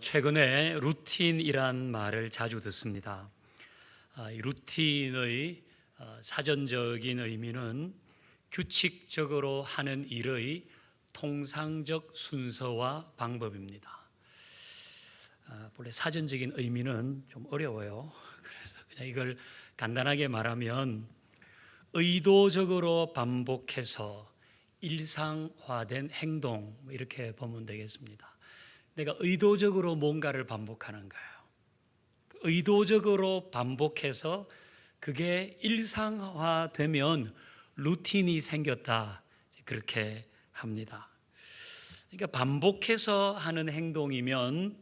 최근에 루틴이란 말을 자주 듣습니다. 이 루틴의 사전적인 의미는 규칙적으로 하는 일의 통상적 순서와 방법입니다. 본래 사전적인 의미는 좀 어려워요. 그래서 그냥 이걸 간단하게 말하면 의도적으로 반복해서 일상화된 행동, 이렇게 보면 되겠습니다. 내가 의도적으로 뭔가를 반복하는 거예요. 의도적으로 반복해서 그게 일상화되면 루틴이 생겼다, 그렇게 합니다. 그러니까 반복해서 하는 행동이면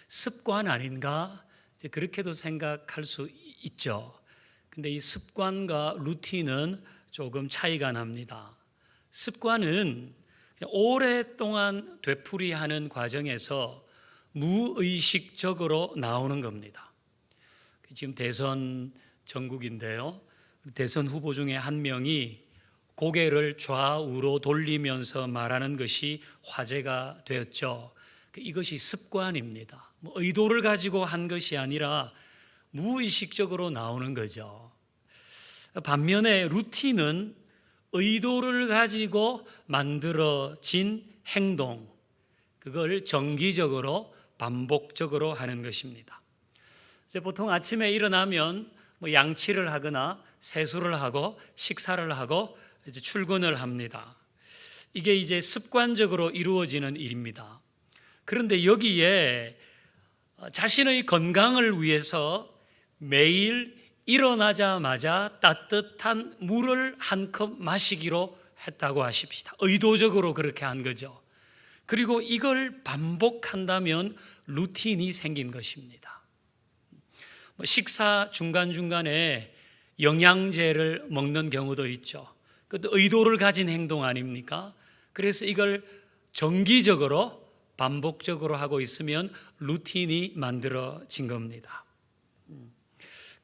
습관 아닌가, 그렇게도 생각할 수 있죠. 근데 이 습관과 루틴은 조금 차이가 납니다. 습관은 오랫동안 되풀이하는 과정에서 무의식적으로 나오는 겁니다. 지금 대선 전국인데요. 대선 후보 중에 한 명이 고개를 좌우로 돌리면서 말하는 것이 화제가 되었죠. 이것이 습관입니다. 의도를 가지고 한 것이 아니라 무의식적으로 나오는 거죠. 반면에 루틴은 의도를 가지고 만들어진 행동, 그걸 정기적으로 반복적으로 하는 것입니다. 보통 아침에 일어나면 양치를 하거나 세수를 하고 식사를 하고 이제 출근을 합니다. 이게 이제 습관적으로 이루어지는 일입니다. 그런데 여기에 자신의 건강을 위해서 매일 일어나자마자 따뜻한 물을 한 컵 마시기로 했다고 하십시다. 의도적으로 그렇게 한 거죠. 그리고 이걸 반복한다면 루틴이 생긴 것입니다. 식사 중간중간에 영양제를 먹는 경우도 있죠. 그것도 의도를 가진 행동 아닙니까? 그래서 이걸 정기적으로 반복적으로 하고 있으면 루틴이 만들어진 겁니다.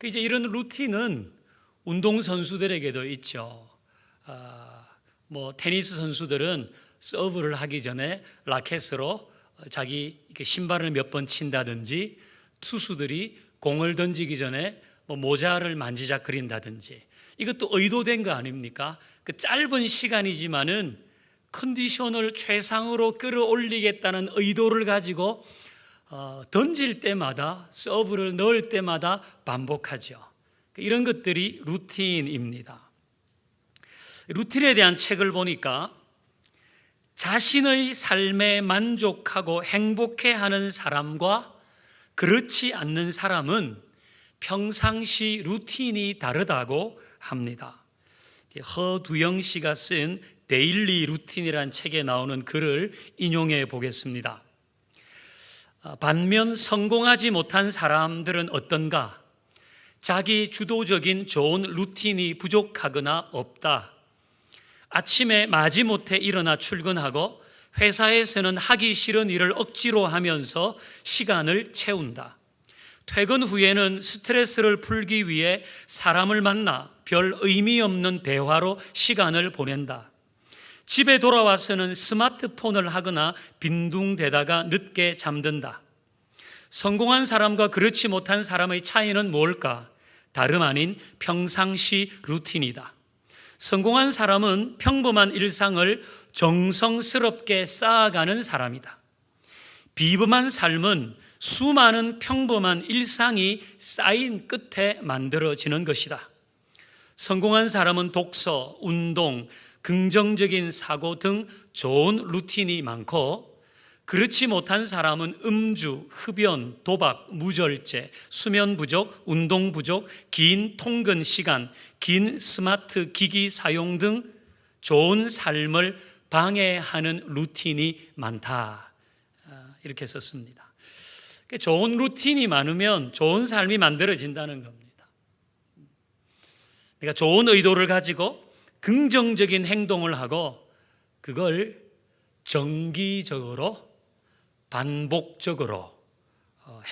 이제 이런 루틴은 운동선수들에게도 있죠. 테니스 선수들은 서브를 하기 전에 라켓으로 자기 신발을 몇 번 친다든지, 투수들이 공을 던지기 전에 모자를 만지작거린다든지, 이것도 의도된 거 아닙니까? 그 짧은 시간이지만은 컨디션을 최상으로 끌어올리겠다는 의도를 가지고 던질 때마다, 서브를 넣을 때마다 반복하죠. 이런 것들이 루틴입니다. 루틴에 대한 책을 보니까 자신의 삶에 만족하고 행복해하는 사람과 그렇지 않는 사람은 평상시 루틴이 다르다고 합니다. 허두영 씨가 쓴 데일리 루틴이라는 책에 나오는 글을 인용해 보겠습니다. 반면 성공하지 못한 사람들은 어떤가? 자기 주도적인 좋은 루틴이 부족하거나 없다. 아침에 마지못해 일어나 출근하고 회사에서는 하기 싫은 일을 억지로 하면서 시간을 채운다. 퇴근 후에는 스트레스를 풀기 위해 사람을 만나 별 의미 없는 대화로 시간을 보낸다. 집에 돌아와서는 스마트폰을 하거나 빈둥대다가 늦게 잠든다. 성공한 사람과 그렇지 못한 사람의 차이는 뭘까? 다름 아닌 평상시 루틴이다. 성공한 사람은 평범한 일상을 정성스럽게 쌓아가는 사람이다. 비범한 삶은 수많은 평범한 일상이 쌓인 끝에 만들어지는 것이다. 성공한 사람은 독서, 운동, 긍정적인 사고 등 좋은 루틴이 많고, 그렇지 못한 사람은 음주, 흡연, 도박, 무절제, 수면 부족, 운동 부족, 긴 통근 시간, 긴 스마트 기기 사용 등 좋은 삶을 방해하는 루틴이 많다, 이렇게 썼습니다. 좋은 루틴이 많으면 좋은 삶이 만들어진다는 겁니다. 내가 좋은 의도를 가지고 긍정적인 행동을 하고 그걸 정기적으로 반복적으로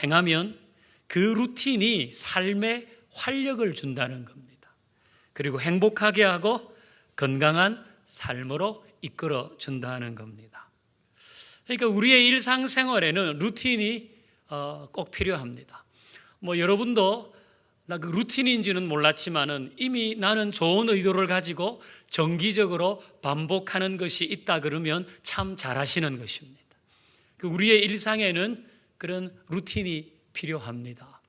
행하면 그 루틴이 삶에 활력을 준다는 겁니다. 그리고 행복하게 하고 건강한 삶으로 이끌어 준다는 겁니다. 그러니까 우리의 일상생활에는 루틴이 꼭 필요합니다. 여러분도 나 그 루틴인지는 몰랐지만은 이미 나는 좋은 의도를 가지고 정기적으로 반복하는 것이 있다 그러면 참 잘하시는 것입니다. 우리의 일상에는 그런 루틴이 필요합니다.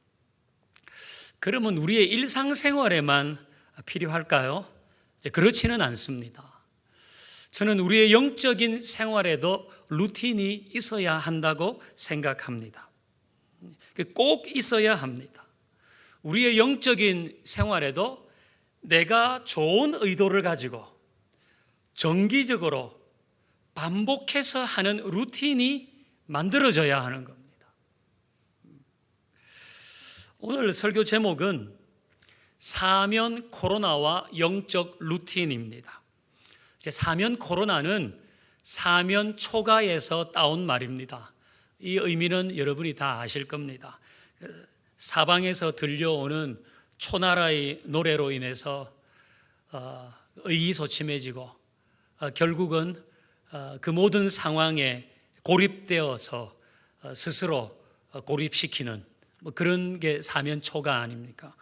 그러면 우리의 일상생활에만 필요할까요? 그렇지는 않습니다. 저는 우리의 영적인 생활에도 루틴이 있어야 한다고 생각합니다. 꼭 있어야 합니다. 우리의 영적인 생활에도 내가 좋은 의도를 가지고 정기적으로 반복해서 하는 루틴이 만들어져야 하는 겁니다. 오늘 설교 제목은 사면 코로나와 영적 루틴입니다. 사면 코로나는 사면 초가에서 따온 말입니다. 이 의미는 여러분이 다 아실 겁니다. 사방에서 들려오는 초나라의 노래로 인해서 의기소침해지고 결국은 그 모든 상황에 고립되어서 스스로 고립시키는 그런 게 사면초가 아닙니까?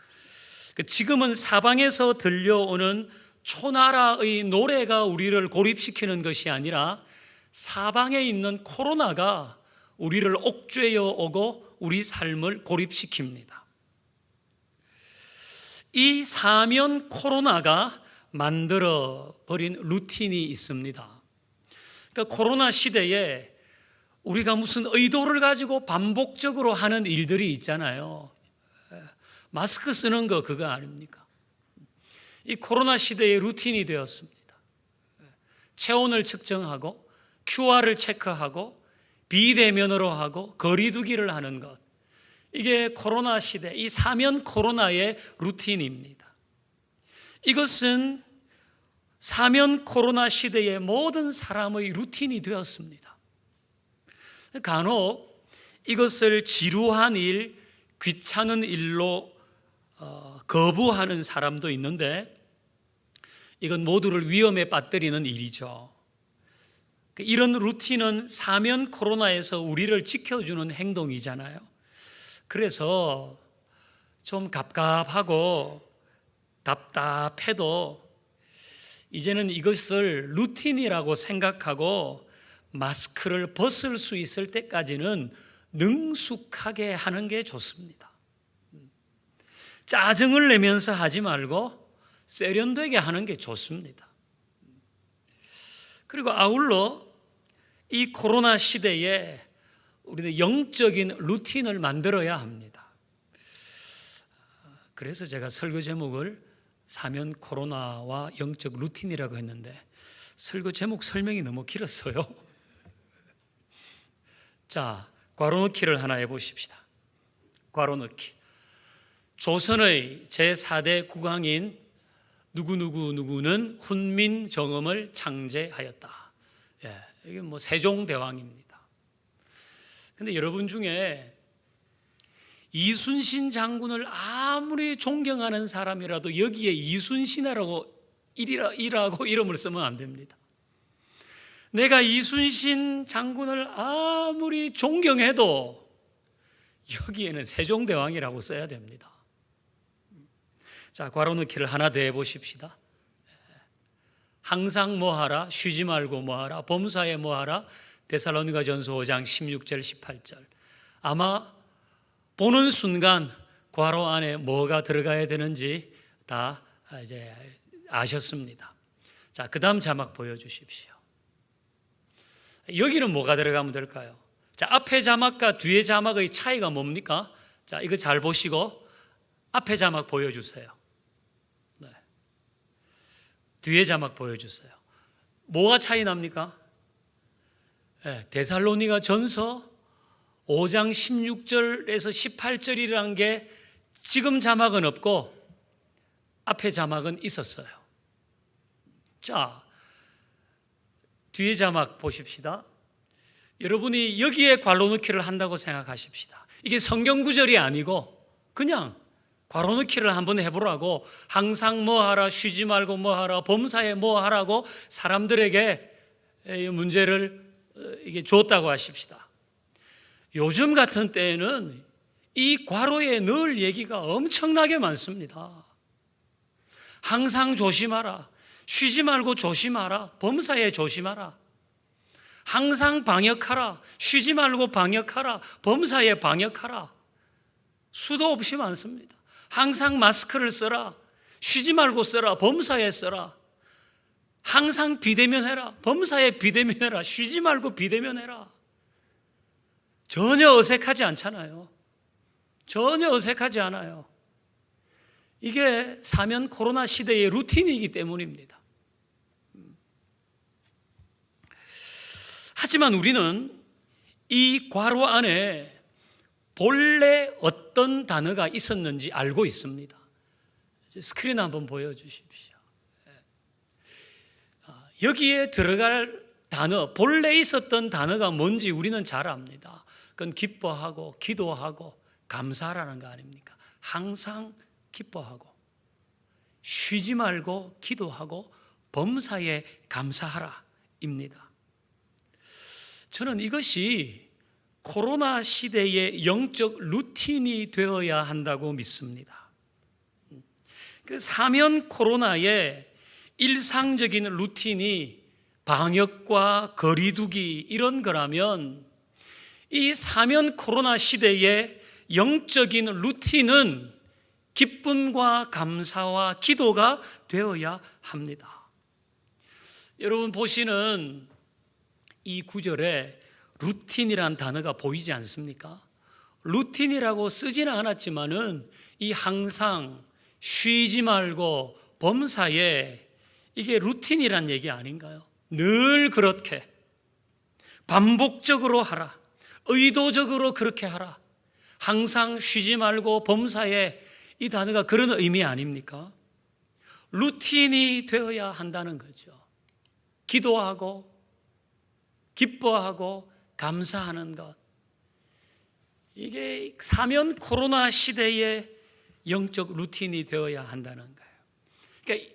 지금은 사방에서 들려오는 초나라의 노래가 우리를 고립시키는 것이 아니라 사방에 있는 코로나가 우리를 옥죄어 오고 우리 삶을 고립시킵니다. 이 사면 코로나가 만들어버린 루틴이 있습니다. 그러니까 코로나 시대에 우리가 무슨 의도를 가지고 반복적으로 하는 일들이 있잖아요. 마스크 쓰는 거 그거 아닙니까? 이 코로나 시대의 루틴이 되었습니다. 체온을 측정하고 QR을 체크하고 비대면으로 하고 거리두기를 하는 것, 이게 코로나 시대, 이 사면 코로나의 루틴입니다. 이것은 사면 코로나 시대의 모든 사람의 루틴이 되었습니다. 간혹 이것을 지루한 일, 귀찮은 일로 거부하는 사람도 있는데 이건 모두를 위험에 빠뜨리는 일이죠. 이런 루틴은 사면 코로나에서 우리를 지켜주는 행동이잖아요. 그래서 좀 갑갑하고 답답해도 이제는 이것을 루틴이라고 생각하고 마스크를 벗을 수 있을 때까지는 능숙하게 하는 게 좋습니다. 짜증을 내면서 하지 말고 세련되게 하는 게 좋습니다. 그리고 아울러 이 코로나 시대에 우리는 영적인 루틴을 만들어야 합니다. 그래서 제가 설교 제목을 사면 코로나와 영적 루틴이라고 했는데 설교 제목 설명이 너무 길었어요. 자, 괄호넣기를 하나 해보십시다. 괄호넣기. 조선의 제4대 국왕인 누구는 훈민정음을 창제하였다. 이게 세종대왕입니다. 근데 여러분 중에 이순신 장군을 아무리 존경하는 사람이라도 여기에 이순신이라고 이름을 쓰면 안 됩니다. 내가 이순신 장군을 아무리 존경해도 여기에는 세종대왕이라고 써야 됩니다. 자, 괄호넣기를 하나 더 해보십시다. 항상 뭐하라, 쉬지 말고 뭐하라, 범사에 뭐하라, 데살로니가전서 5장 16절 18절. 아마 보는 순간 괄호 안에 뭐가 들어가야 되는지 다 이제 아셨습니다. 자, 그 다음 자막 보여주십시오. 여기는 뭐가 들어가면 될까요? 자, 앞에 자막과 뒤에 자막의 차이가 뭡니까? 자, 이거 잘 보시고 앞에 자막 보여주세요. 네. 뒤에 자막 보여주세요. 뭐가 차이 납니까? 네, 데살로니가 전서 5장 16절에서 18절이라는 게 지금 자막은 없고 앞에 자막은 있었어요. 자, 뒤에 자막 보십시다. 여러분이 여기에 괄호넣기를 한다고 생각하십시다. 이게 성경 구절이 아니고 그냥 괄호넣기를 한번 해보라고, 항상 뭐하라, 쉬지 말고 뭐하라, 범사에 뭐하라고 사람들에게 문제를 이게 줬다고 하십시다. 요즘 같은 때에는 이 과로에 넣을 얘기가 엄청나게 많습니다. 항상 조심하라. 쉬지 말고 조심하라. 범사에 조심하라. 항상 방역하라. 쉬지 말고 방역하라. 범사에 방역하라. 수도 없이 많습니다. 항상 마스크를 써라. 쉬지 말고 써라. 범사에 써라. 항상 비대면해라. 범사에 비대면해라. 쉬지 말고 비대면해라. 전혀 어색하지 않잖아요. 전혀 어색하지 않아요. 이게 사면 코로나 시대의 루틴이기 때문입니다. 하지만 우리는 이 괄호 안에 본래 어떤 단어가 있었는지 알고 있습니다. 스크린 한번 보여주십시오. 여기에 들어갈 단어, 본래 있었던 단어가 뭔지 우리는 잘 압니다. 그건 기뻐하고 기도하고 감사라는 거 아닙니까? 항상 기뻐하고 쉬지 말고 기도하고 범사에 감사하라 입니다. 저는 이것이 코로나 시대의 영적 루틴이 되어야 한다고 믿습니다. 그 사면 코로나의 일상적인 루틴이 방역과 거리두기 이런 거라면 이 사면 코로나 시대의 영적인 루틴은 기쁨과 감사와 기도가 되어야 합니다. 여러분 보시는 이 구절에 루틴이란 단어가 보이지 않습니까? 루틴이라고 쓰지는 않았지만은 이 항상 쉬지 말고 범사에 이게 루틴이란 얘기 아닌가요? 늘 그렇게 반복적으로 하라. 의도적으로 그렇게 하라. 항상 쉬지 말고 범사에 이 단어가 그런 의미 아닙니까? 루틴이 되어야 한다는 거죠. 기도하고 기뻐하고 감사하는 것. 이게 사면 코로나 시대의 영적 루틴이 되어야 한다는 거예요. 그러니까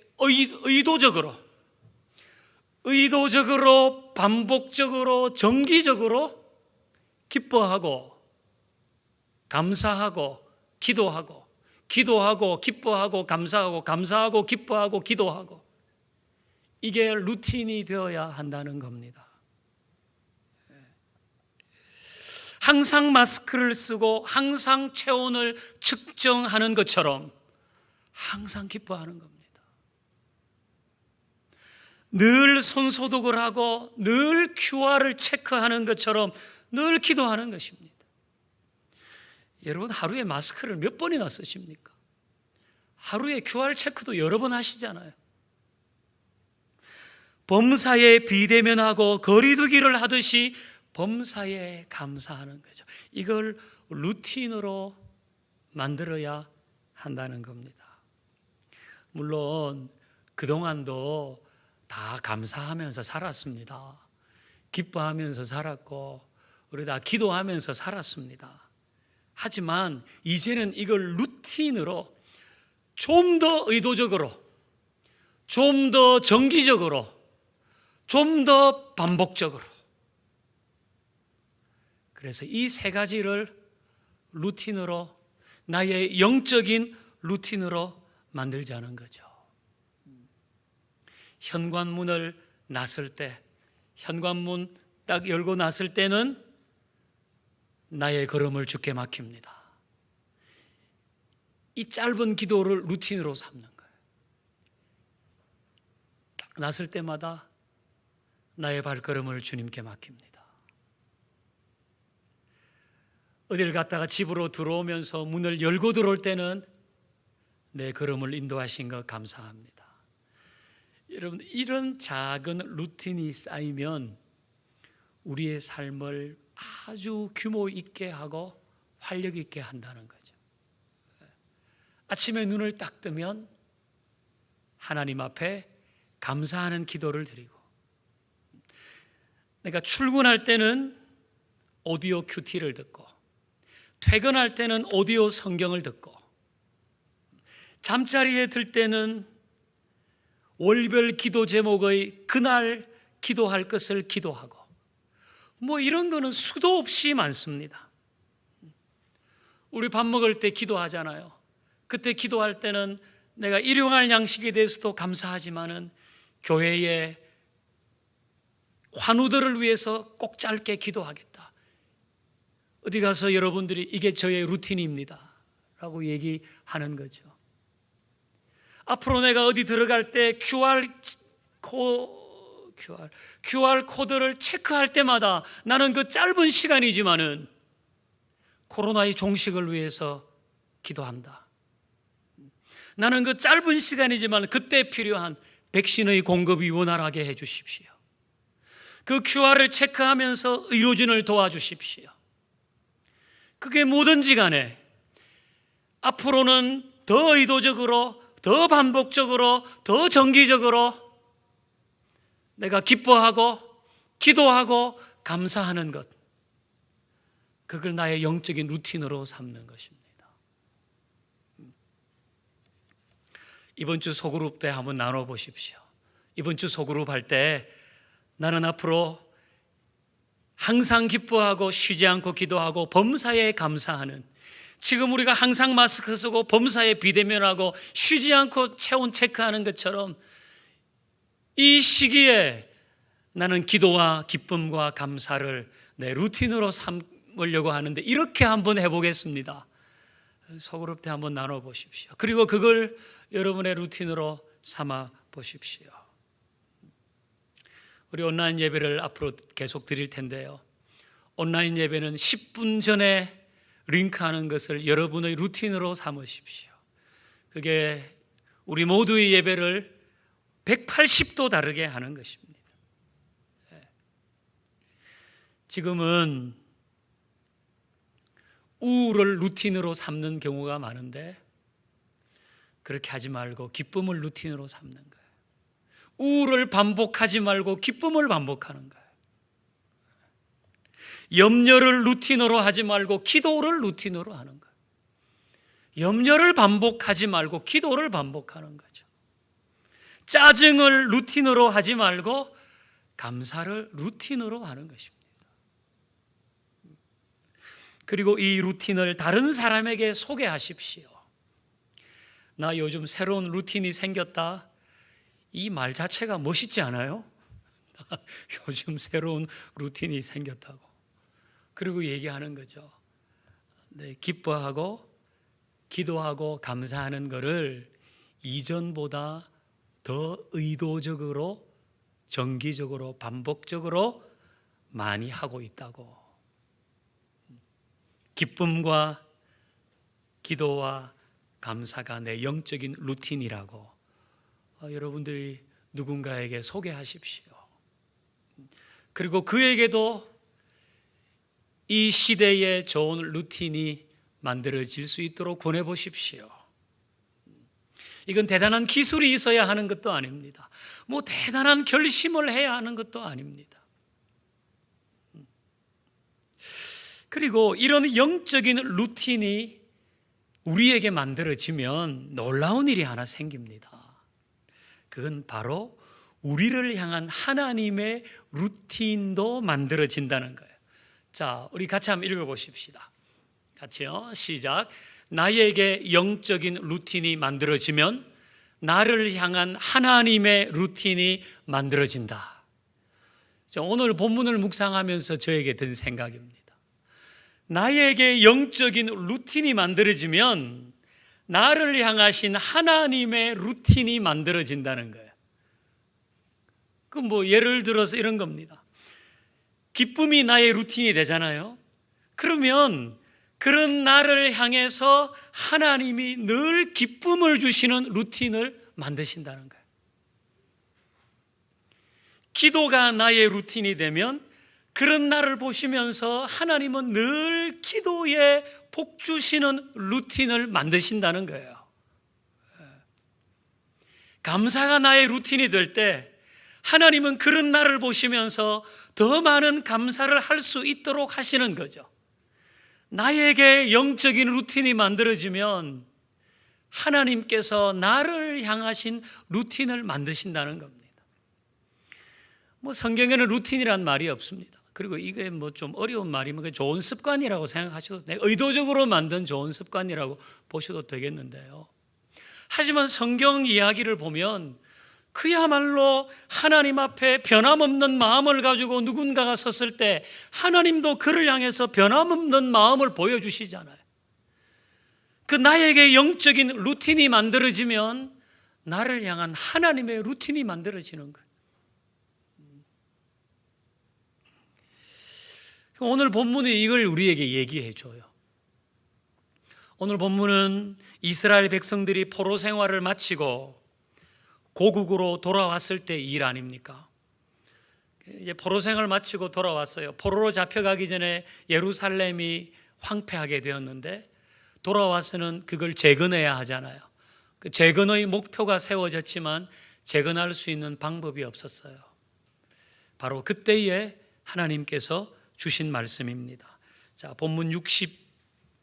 의도적으로 반복적으로 정기적으로 기뻐하고 감사하고 기도하고 기뻐하고 감사하고 기뻐하고 기도하고 이게 루틴이 되어야 한다는 겁니다. 항상 마스크를 쓰고 항상 체온을 측정하는 것처럼 항상 기뻐하는 겁니다. 늘 손소독을 하고 늘 QR을 체크하는 것처럼 늘 기도하는 것입니다. 여러분 하루에 마스크를 몇 번이나 쓰십니까? 하루에 QR 체크도 여러 번 하시잖아요. 범사에 비대면하고 거리두기를 하듯이 범사에 감사하는 거죠. 이걸 루틴으로 만들어야 한다는 겁니다. 물론 그동안도 다 감사하면서 살았습니다. 기뻐하면서 살았고 우리 다 기도하면서 살았습니다. 하지만 이제는 이걸 루틴으로 좀 더 의도적으로, 좀 더 정기적으로, 좀 더 반복적으로. 그래서 이 세 가지를 루틴으로, 나의 영적인 루틴으로 만들자는 거죠. 현관문을 났을 때, 현관문 딱 열고 났을 때는 나의 걸음을 주께 맡깁니다. 이 짧은 기도를 루틴으로 삼는 거예요. 딱 났을 때마다 나의 발걸음을 주님께 맡깁니다. 어딜 갔다가 집으로 들어오면서 문을 열고 들어올 때는 내 걸음을 인도하신 것 감사합니다. 여러분, 이런 작은 루틴이 쌓이면 우리의 삶을 아주 규모 있게 하고 활력 있게 한다는 거죠. 아침에 눈을 딱 뜨면 하나님 앞에 감사하는 기도를 드리고, 내가 출근할 때는 오디오 큐티를 듣고, 퇴근할 때는 오디오 성경을 듣고, 잠자리에 들 때는 월별 기도 제목의 그날 기도할 것을 기도하고, 뭐 이런 거는 수도 없이 많습니다. 우리 밥 먹을 때 기도하잖아요. 그때 기도할 때는 내가 일용할 양식에 대해서도 감사하지만은 교회의 환우들을 위해서 꼭 짧게 기도하겠다. 어디 가서 여러분들이 이게 저의 루틴입니다 라고 얘기하는 거죠. 앞으로 내가 어디 들어갈 때 QR 코드를 체크할 때마다 나는 그 짧은 시간이지만은 코로나의 종식을 위해서 기도한다. 나는 그 짧은 시간이지만 그때 필요한 백신의 공급이 원활하게 해 주십시오. 그 QR을 체크하면서 의료진을 도와주십시오. 그게 뭐든지 간에 앞으로는 더 의도적으로, 더 반복적으로, 더 정기적으로 내가 기뻐하고 기도하고 감사하는 것, 그걸 나의 영적인 루틴으로 삼는 것입니다. 이번 주 소그룹 때 한번 나눠보십시오. 이번 주 소그룹 할 때 나는 앞으로 항상 기뻐하고 쉬지 않고 기도하고 범사에 감사하는, 지금 우리가 항상 마스크 쓰고 범사에 비대면하고 쉬지 않고 체온 체크하는 것처럼 이 시기에 나는 기도와 기쁨과 감사를 내 루틴으로 삼으려고 하는데 이렇게 한번 해보겠습니다. 소그룹 때 한번 나눠보십시오. 그리고 그걸 여러분의 루틴으로 삼아 보십시오. 우리 온라인 예배를 앞으로 계속 드릴 텐데요, 온라인 예배는 10분 전에 링크하는 것을 여러분의 루틴으로 삼으십시오. 그게 우리 모두의 예배를 180도 다르게 하는 것입니다. 지금은 우울을 루틴으로 삼는 경우가 많은데 그렇게 하지 말고 기쁨을 루틴으로 삼는 거예요. 우울을 반복하지 말고 기쁨을 반복하는 거예요. 염려를 루틴으로 하지 말고 기도를 루틴으로 하는 거예요. 염려를 반복하지 말고 기도를 반복하는 거죠. 짜증을 루틴으로 하지 말고 감사를 루틴으로 하는 것입니다. 그리고 이 루틴을 다른 사람에게 소개하십시오. 나 요즘 새로운 루틴이 생겼다. 이 말 자체가 멋있지 않아요? 요즘 새로운 루틴이 생겼다고. 그리고 얘기하는 거죠. 네, 기뻐하고 기도하고 감사하는 것을 이전보다 더 의도적으로, 정기적으로, 반복적으로 많이 하고 있다고. 기쁨과 기도와 감사가 내 영적인 루틴이라고 여러분들이 누군가에게 소개하십시오. 그리고 그에게도 이 시대에 좋은 루틴이 만들어질 수 있도록 권해보십시오. 이건 대단한 기술이 있어야 하는 것도 아닙니다. 뭐 대단한 결심을 해야 하는 것도 아닙니다. 그리고 이런 영적인 루틴이 우리에게 만들어지면 놀라운 일이 하나 생깁니다. 그건 바로 우리를 향한 하나님의 루틴도 만들어진다는 거예요. 자, 우리 같이 한번 읽어보십시다. 같이요. 시작. 나에게 영적인 루틴이 만들어지면 나를 향한 하나님의 루틴이 만들어진다. 오늘 본문을 묵상하면서 저에게 든 생각입니다. 나에게 영적인 루틴이 만들어지면 나를 향하신 하나님의 루틴이 만들어진다는 거예요. 그 뭐 예를 들어서 이런 겁니다. 기쁨이 나의 루틴이 되잖아요. 그러면 그런 나를 향해서 하나님이 늘 기쁨을 주시는 루틴을 만드신다는 거예요. 기도가 나의 루틴이 되면 그런 나를 보시면서 하나님은 늘 기도에 복 주시는 루틴을 만드신다는 거예요. 감사가 나의 루틴이 될 때 하나님은 그런 나를 보시면서 더 많은 감사를 할 수 있도록 하시는 거죠. 나에게 영적인 루틴이 만들어지면 하나님께서 나를 향하신 루틴을 만드신다는 겁니다. 뭐 성경에는 루틴이란 말이 없습니다. 그리고 이게 뭐 좀 어려운 말이면 그 좋은 습관이라고 생각하셔도, 내가 의도적으로 만든 좋은 습관이라고 보셔도 되겠는데요. 하지만 성경 이야기를 보면 그야말로 하나님 앞에 변함없는 마음을 가지고 누군가가 섰을 때 하나님도 그를 향해서 변함없는 마음을 보여주시잖아요. 그 나에게 영적인 루틴이 만들어지면 나를 향한 하나님의 루틴이 만들어지는 거예요. 오늘 본문이 이걸 우리에게 얘기해 줘요. 오늘 본문은 이스라엘 백성들이 포로 생활을 마치고 고국으로 돌아왔을 때 일 아닙니까? 이제 포로 생활을 마치고 돌아왔어요. 포로로 잡혀가기 전에 예루살렘이 황폐하게 되었는데 돌아와서는 그걸 재건해야 하잖아요. 그 재건의 목표가 세워졌지만 재건할 수 있는 방법이 없었어요. 바로 그때에 하나님께서 주신 말씀입니다. 자, 본문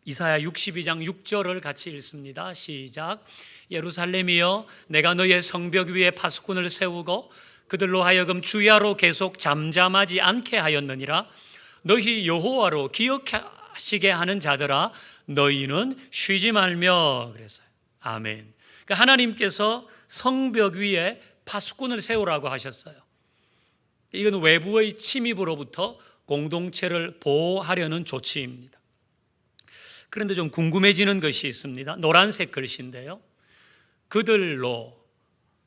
이사야 62장 6절을 같이 읽습니다. 시작. 예루살렘이여, 내가 너의 성벽 위에 파수꾼을 세우고 그들로 하여금 주야로 계속 잠잠하지 않게 하였느니라. 너희 여호와로 기억하시게 하는 자들아, 너희는 쉬지 말며. 그랬어요. 아멘. 그러니까 하나님께서 성벽 위에 파수꾼을 세우라고 하셨어요. 이건 외부의 침입으로부터 공동체를 보호하려는 조치입니다. 그런데 좀 궁금해지는 것이 있습니다. 노란색 글씨인데요. 그들로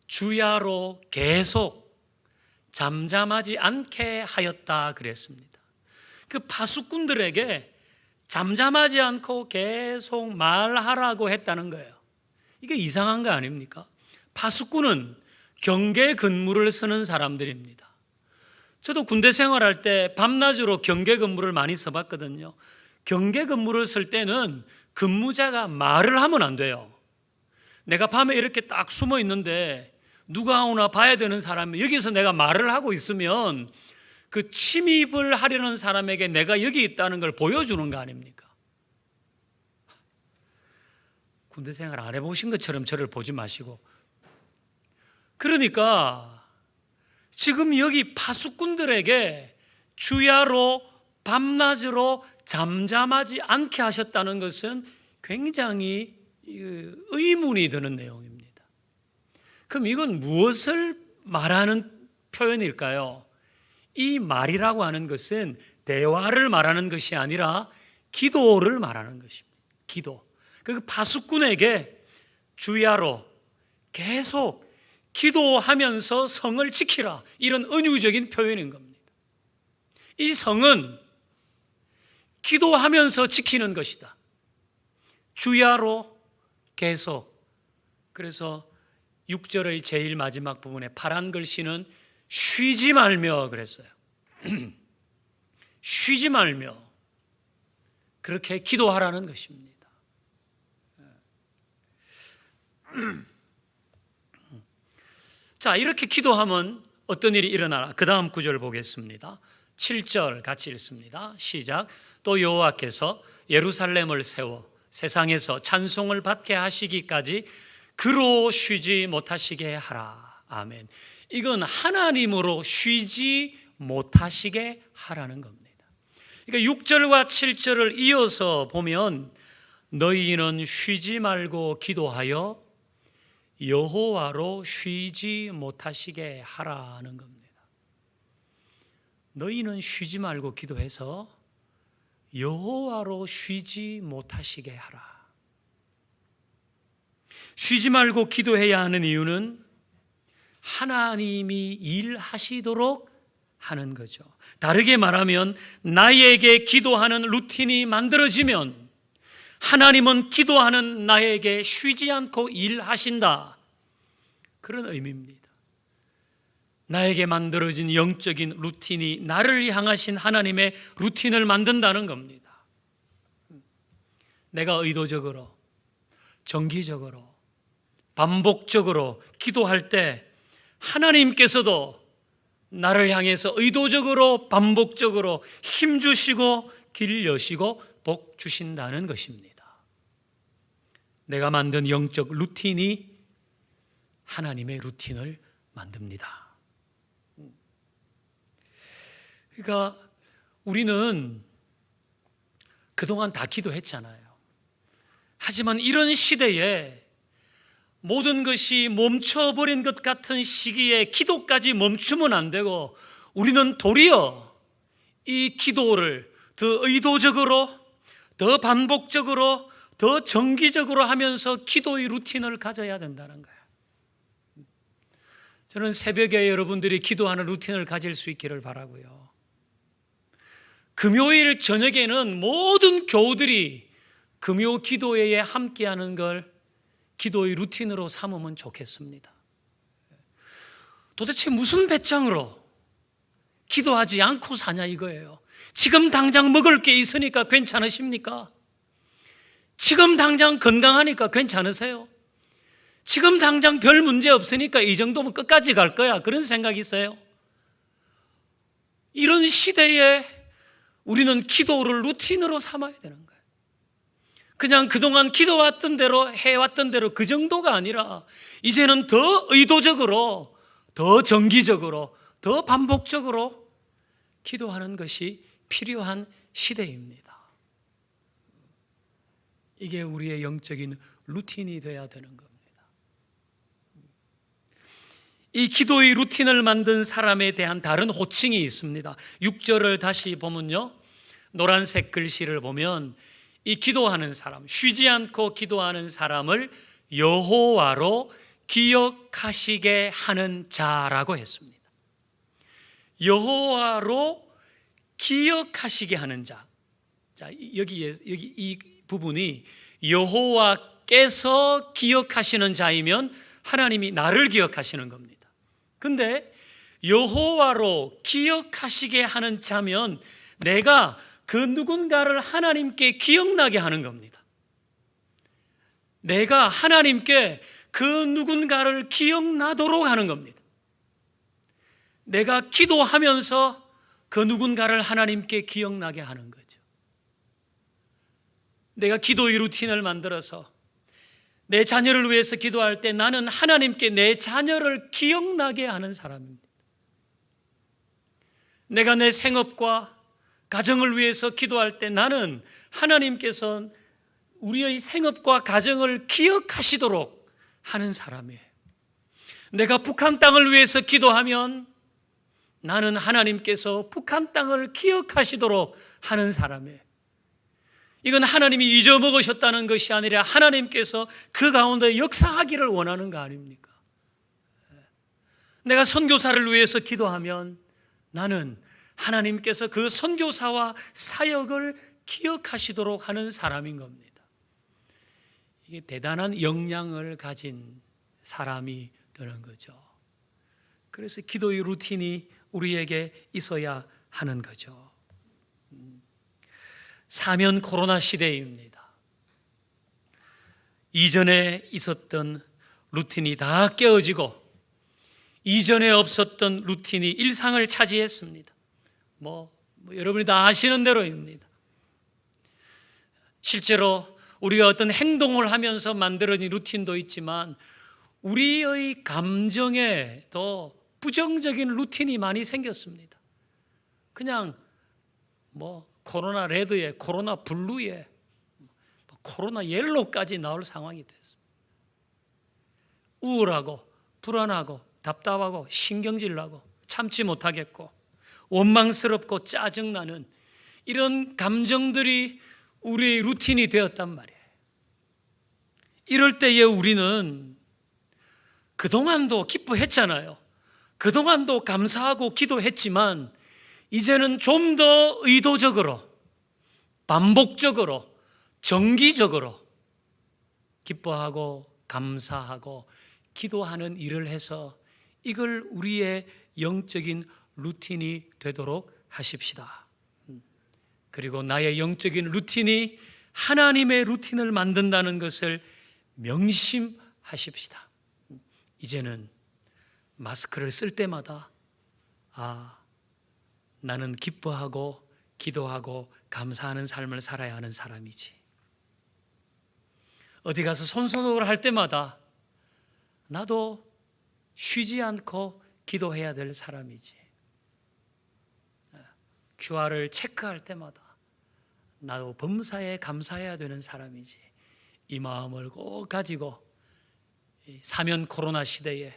주야로 계속 잠잠하지 않게 하였다 그랬습니다. 그 파수꾼들에게 잠잠하지 않고 계속 말하라고 했다는 거예요. 이게 이상한 거 아닙니까? 파수꾼은 경계 근무를 서는 사람들입니다. 저도 군대 생활할 때 밤낮으로 경계 근무를 많이 써봤거든요. 경계 근무를 쓸 때는 근무자가 말을 하면 안 돼요. 내가 밤에 이렇게 딱 숨어 있는데 누가 오나 봐야 되는 사람이 여기서 내가 말을 하고 있으면 그 침입을 하려는 사람에게 내가 여기 있다는 걸 보여주는 거 아닙니까? 군대 생활 안 해보신 것처럼 저를 보지 마시고. 그러니까 지금 여기 파수꾼들에게 주야로 밤낮으로 잠잠하지 않게 하셨다는 것은 굉장히 의문이 드는 내용입니다. 그럼 이건 무엇을 말하는 표현일까요? 이 말이라고 하는 것은 대화를 말하는 것이 아니라 기도를 말하는 것입니다. 기도. 그 파수꾼에게 주야로 계속 기도하면서 성을 지키라, 이런 은유적인 표현인 겁니다. 이 성은 기도하면서 지키는 것이다. 주야로 계속. 그래서 6절의 제일 마지막 부분에 파란 글씨는 쉬지 말며 그랬어요. 쉬지 말며 그렇게 기도하라는 것입니다. 자, 이렇게 기도하면 어떤 일이 일어나나? 그 다음 구절 보겠습니다. 7절 같이 읽습니다. 시작. 또 여호와께서 예루살렘을 세워 세상에서 찬송을 받게 하시기까지 그로 쉬지 못하시게 하라. 아멘. 이건 하나님으로 쉬지 못하시게 하라는 겁니다. 그러니까 6절과 7절을 이어서 보면 너희는 쉬지 말고 기도하여 여호와로 쉬지 못하시게 하라는 겁니다. 너희는 쉬지 말고 기도해서 여호와로 쉬지 못하시게 하라. 쉬지 말고 기도해야 하는 이유는 하나님이 일하시도록 하는 거죠. 다르게 말하면 나에게 기도하는 루틴이 만들어지면 하나님은 기도하는 나에게 쉬지 않고 일하신다, 그런 의미입니다. 나에게 만들어진 영적인 루틴이 나를 향하신 하나님의 루틴을 만든다는 겁니다. 내가 의도적으로, 정기적으로, 반복적으로 기도할 때 하나님께서도 나를 향해서 의도적으로, 반복적으로 힘주시고 길 여시고 복 주신다는 것입니다. 내가 만든 영적 루틴이 하나님의 루틴을 만듭니다. 그러니까 우리는 그동안 다 기도했잖아요. 하지만 이런 시대에 모든 것이 멈춰버린 것 같은 시기에 기도까지 멈추면 안 되고, 우리는 도리어 이 기도를 더 의도적으로, 더 반복적으로, 더 정기적으로 하면서 기도의 루틴을 가져야 된다는 거예요. 저는 새벽에 여러분들이 기도하는 루틴을 가질 수 있기를 바라고요. 금요일 저녁에는 모든 교우들이 금요 기도회에 함께하는 걸 기도의 루틴으로 삼으면 좋겠습니다. 도대체 무슨 배짱으로 기도하지 않고 사냐 이거예요. 지금 당장 먹을 게 있으니까 괜찮으십니까? 지금 당장 건강하니까 괜찮으세요? 지금 당장 별 문제 없으니까 이 정도면 끝까지 갈 거야, 그런 생각이 있어요? 이런 시대에 우리는 기도를 루틴으로 삼아야 되는 거예요. 그냥 그동안 기도왔던 대로 해왔던 대로 그 정도가 아니라 이제는 더 의도적으로, 더 정기적으로, 더 반복적으로 기도하는 것이 필요한 시대입니다. 이게 우리의 영적인 루틴이 되어야 되는 겁니다. 이 기도의 루틴을 만든 사람에 대한 다른 호칭이 있습니다. 6절을 다시 보면요, 노란색 글씨를 보면 이 기도하는 사람, 쉬지 않고 기도하는 사람을 여호와로 기억하시게 하는 자라고 했습니다. 여호와로 기억하시게 하는 자. 자, 여기 이 부분이 여호와께서 기억하시는 자이면 하나님이 나를 기억하시는 겁니다. 근데 여호와로 기억하시게 하는 자면 내가 그 누군가를 하나님께 기억나게 하는 겁니다. 내가 하나님께 그 누군가를 기억나도록 하는 겁니다. 내가 기도하면서 그 누군가를 하나님께 기억나게 하는 거죠. 내가 기도의 루틴을 만들어서 내 자녀를 위해서 기도할 때 나는 하나님께 내 자녀를 기억나게 하는 사람입니다. 내가 내 생업과 가정을 위해서 기도할 때 나는 하나님께서 우리의 생업과 가정을 기억하시도록 하는 사람이에요. 내가 북한 땅을 위해서 기도하면 나는 하나님께서 북한 땅을 기억하시도록 하는 사람이에요. 이건 하나님이 잊어먹으셨다는 것이 아니라 하나님께서 그 가운데 역사하기를 원하는 거 아닙니까? 내가 선교사를 위해서 기도하면 나는 하나님께서 그 선교사와 사역을 기억하시도록 하는 사람인 겁니다. 이게 대단한 역량을 가진 사람이 되는 거죠. 그래서 기도의 루틴이 우리에게 있어야 하는 거죠. 사면 코로나 시대입니다. 이전에 있었던 루틴이 다 깨어지고 이전에 없었던 루틴이 일상을 차지했습니다. 여러분이 다 아시는 대로입니다. 실제로 우리가 어떤 행동을 하면서 만들어진 루틴도 있지만 우리의 감정에 더 부정적인 루틴이 많이 생겼습니다. 그냥 코로나 레드에, 코로나 블루에, 코로나 옐로우까지 나올 상황이 됐습니다. 우울하고 불안하고 답답하고 신경질 나고 참지 못하겠고 원망스럽고 짜증나는 이런 감정들이 우리의 루틴이 되었단 말이에요. 이럴 때에 우리는 그동안도 기뻐했잖아요. 그동안도 감사하고 기도했지만 이제는 좀 더 의도적으로, 반복적으로, 정기적으로 기뻐하고 감사하고 기도하는 일을 해서 이걸 우리의 영적인 루틴이 되도록 하십시다. 그리고 나의 영적인 루틴이 하나님의 루틴을 만든다는 것을 명심하십시다. 이제는 마스크를 쓸 때마다 나는 기뻐하고 기도하고 감사하는 삶을 살아야 하는 사람이지. 어디 가서 손소독을 할 때마다 나도 쉬지 않고 기도해야 될 사람이지. QR을 체크할 때마다 나도 범사에 감사해야 되는 사람이지, 이 마음을 꼭 가지고 사면 코로나 시대에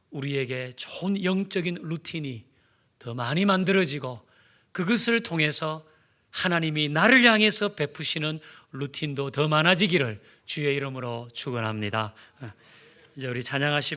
우리에게 좋은 영적인 루틴이 더 많이 만들어지고, 그것을 통해서 하나님이 나를 향해서 베푸시는 루틴도 더 많아지기를 주의 이름으로 축원합니다. 이제 우리 찬양하시